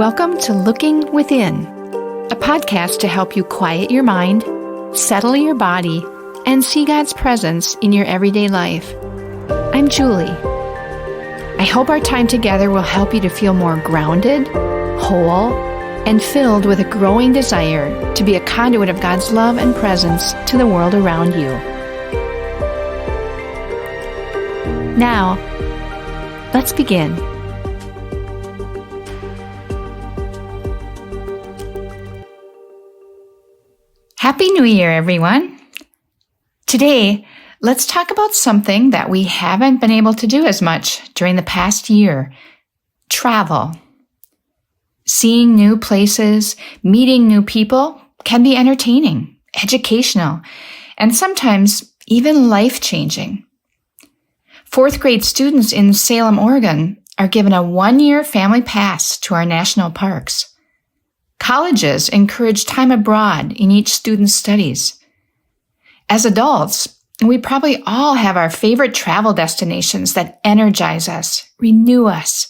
Welcome to Looking Within, a podcast to help you quiet your mind, settle your body, and see God's presence in your everyday life. I'm Julie. I hope our time together will help you to feel more grounded, whole, and filled with a growing desire to be a conduit of God's love and presence to the world around you. Now, let's begin. Happy New Year, everyone. Today, let's talk about something that we haven't been able to do as much during the past year: travel. Seeing new places, meeting new people can be entertaining, educational, and sometimes even life-changing. Fourth grade students in Salem, Oregon are given a 1-year family pass to our national parks. Colleges encourage time abroad in each student's studies. As adults, we probably all have our favorite travel destinations that energize us, renew us,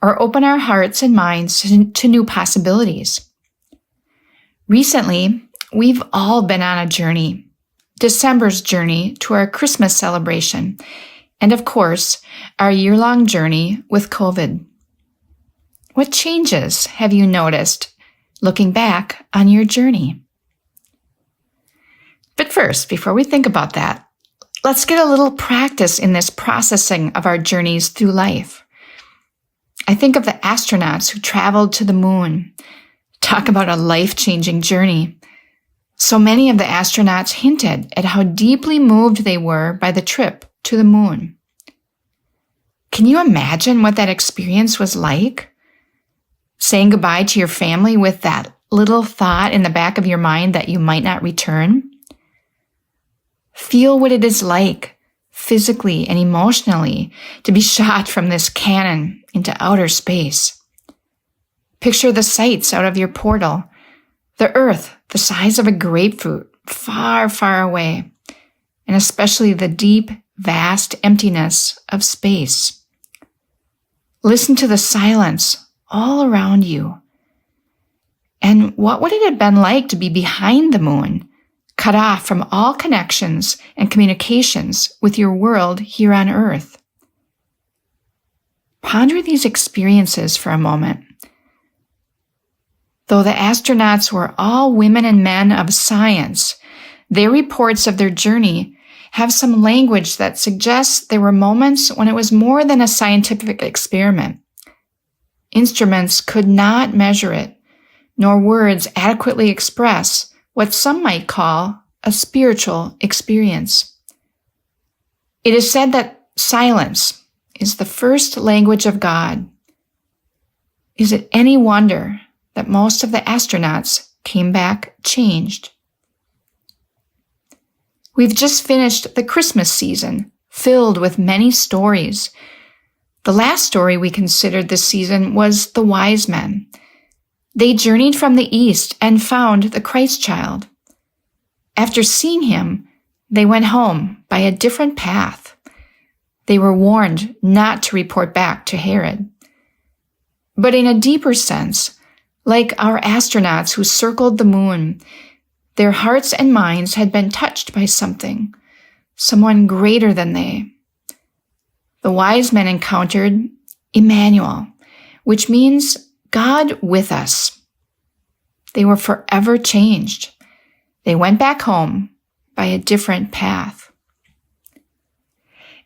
or open our hearts and minds to new possibilities. Recently, we've all been on a journey, December's journey to our Christmas celebration, and of course, our year-long journey with COVID. What changes have you noticed looking back on your journey? But first, before we think about that, let's get a little practice in this processing of our journeys through life. I think of the astronauts who traveled to the moon. Talk about a life-changing journey. So many of the astronauts hinted at how deeply moved they were by the trip to the moon. Can you imagine what that experience was like? Saying goodbye to your family with that little thought in the back of your mind that you might not return? Feel what it is like, physically and emotionally, to be shot from this cannon into outer space. Picture the sights out of your portal, the Earth the size of a grapefruit, far, far away, and especially the deep, vast emptiness of space. Listen to the silence all around you. And what would it have been like to be behind the moon, cut off from all connections and communications with your world here on Earth? Ponder these experiences for a moment. Though the astronauts were all women and men of science, their reports of their journey have some language that suggests there were moments when it was more than a scientific experiment. Instruments could not measure it, nor words adequately express what some might call a spiritual experience. It is said that silence is the first language of God. Is it any wonder that most of the astronauts came back changed? We've just finished the Christmas season, filled with many stories. The last story we considered this season was the wise men. They journeyed from the east and found the Christ child. After seeing him, they went home by a different path. They were warned not to report back to Herod. But in a deeper sense, like our astronauts who circled the moon, their hearts and minds had been touched by something, someone greater than they. The wise men encountered Emmanuel, which means God with us. They were forever changed. They went back home by a different path.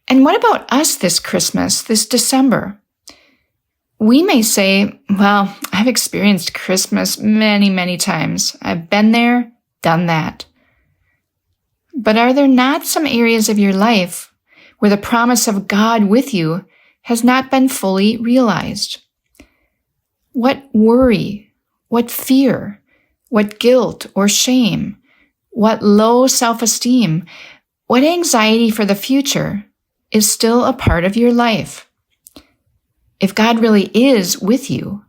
And what about us this Christmas, this December? We may say, well, I've experienced Christmas many, many times. I've been there, done that. But are there not some areas of your life where the promise of God with you has not been fully realized? What worry, what fear, what guilt or shame, what low self-esteem, what anxiety for the future is still a part of your life? If God really is with you,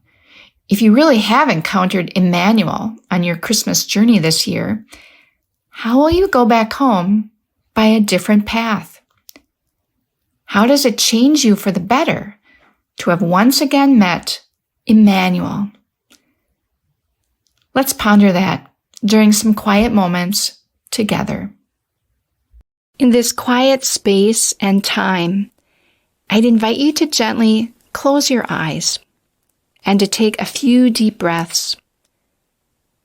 if you really have encountered Emmanuel on your Christmas journey this year, how will you go back home by a different path? How does it change you for the better to have once again met Emmanuel, Let's ponder that during some quiet moments together. In this quiet space and time, I'd invite you to gently close your eyes and to take a few deep breaths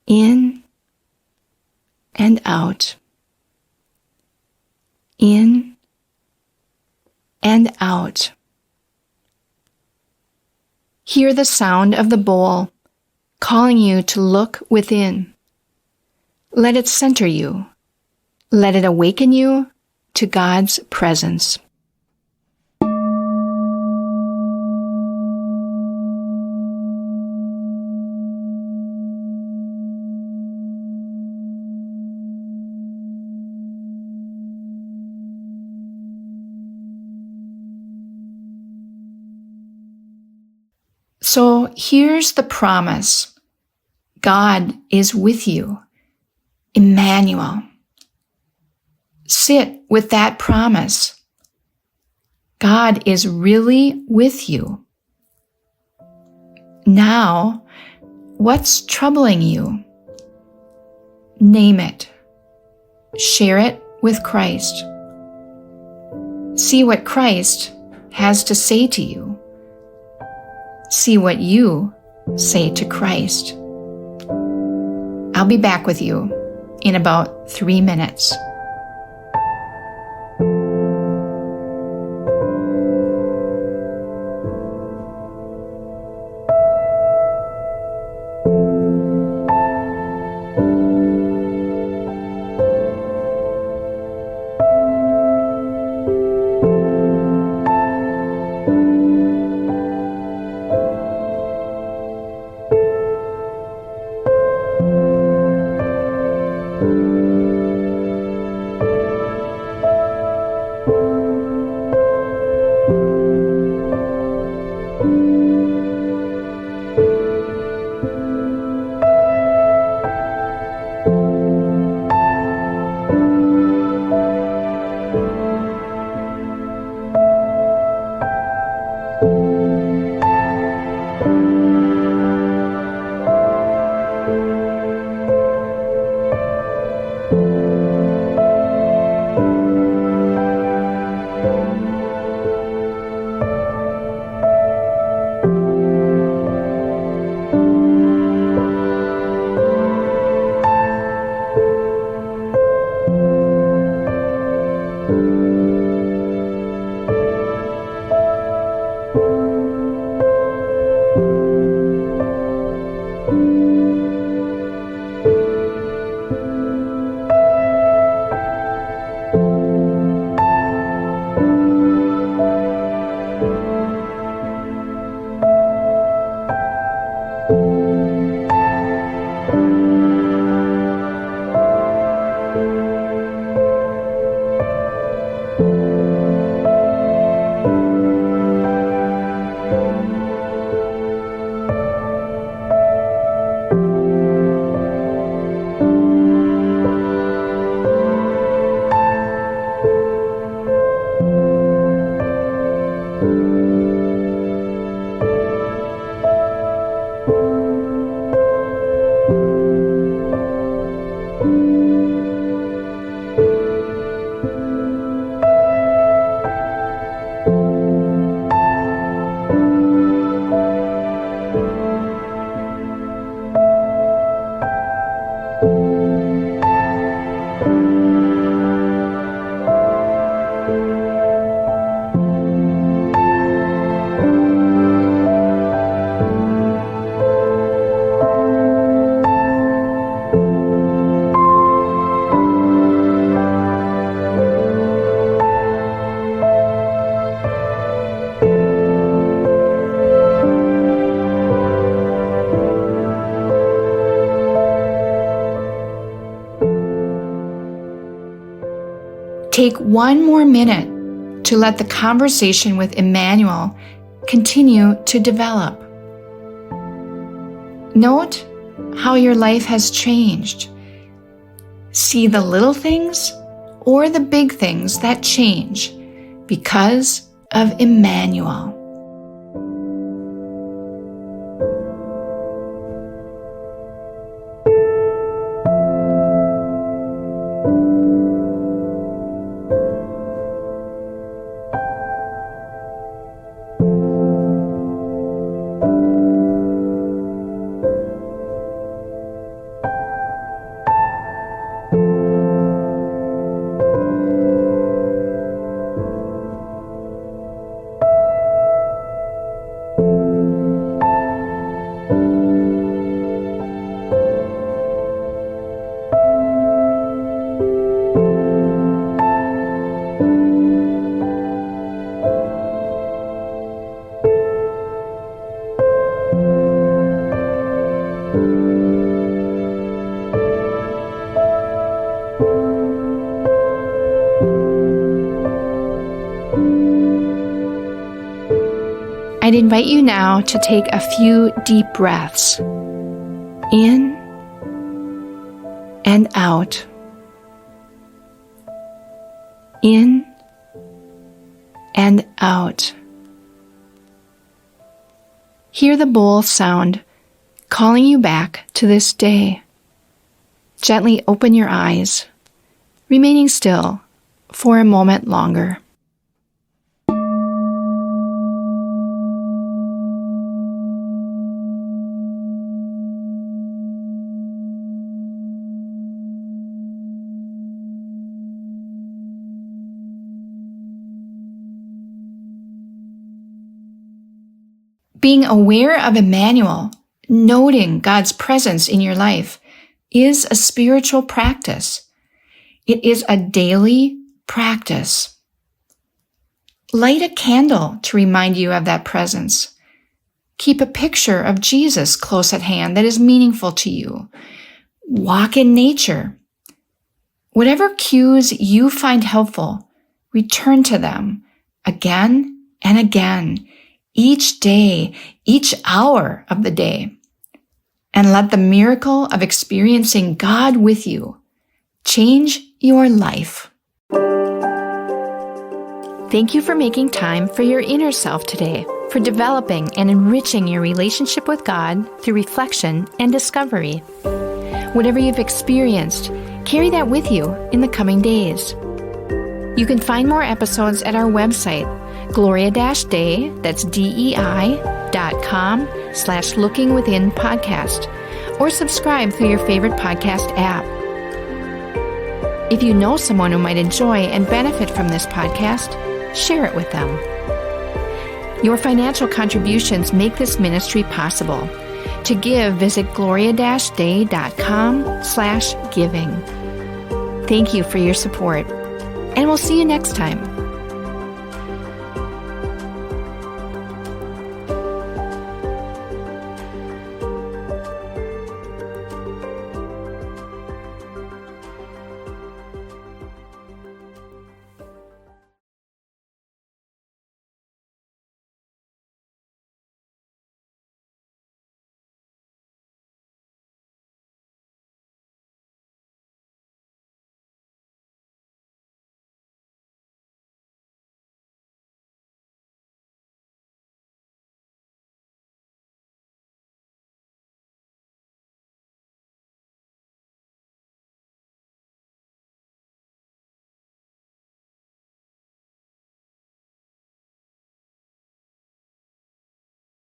in and out, in and out. Hear the sound of the bowl calling you to look within. Let it center you. Let it awaken you to God's presence. So here's the promise. God is with you. Emmanuel. Sit with that promise. God is really with you. Now, what's troubling you? Name it. Share it with Christ. See what Christ has to say to you. See what you say to Christ. I'll be back with you in about 3 minutes. Take 1 more minute to let the conversation with Emmanuel continue to develop. Note how your life has changed. See the little things or the big things that change because of Emmanuel. I'd invite you now to take a few deep breaths in and out. In and out. Hear the bowl sound calling you back to this day. Gently open your eyes, remaining still for a moment longer. Being aware of Emmanuel, noting God's presence in your life, is a spiritual practice. It is a daily practice. Light a candle to remind you of that presence. Keep a picture of Jesus close at hand that is meaningful to you. Walk in nature. Whatever cues you find helpful, return to them again and again, each day, each hour of the day. And let the miracle of experiencing God with you change your life. Thank you for making time for your inner self today, for developing and enriching your relationship with God through reflection and discovery. Whatever you've experienced, carry that with you in the coming days. You can find more episodes at our website, Gloria-Day, that's DEI.com/lookingwithinpodcast, or subscribe through your favorite podcast app. If you know someone who might enjoy and benefit from this podcast, share it with them. Your financial contributions make this ministry possible. To give, visit Gloria-Day.com/giving. Thank you for your support, and we'll see you next time.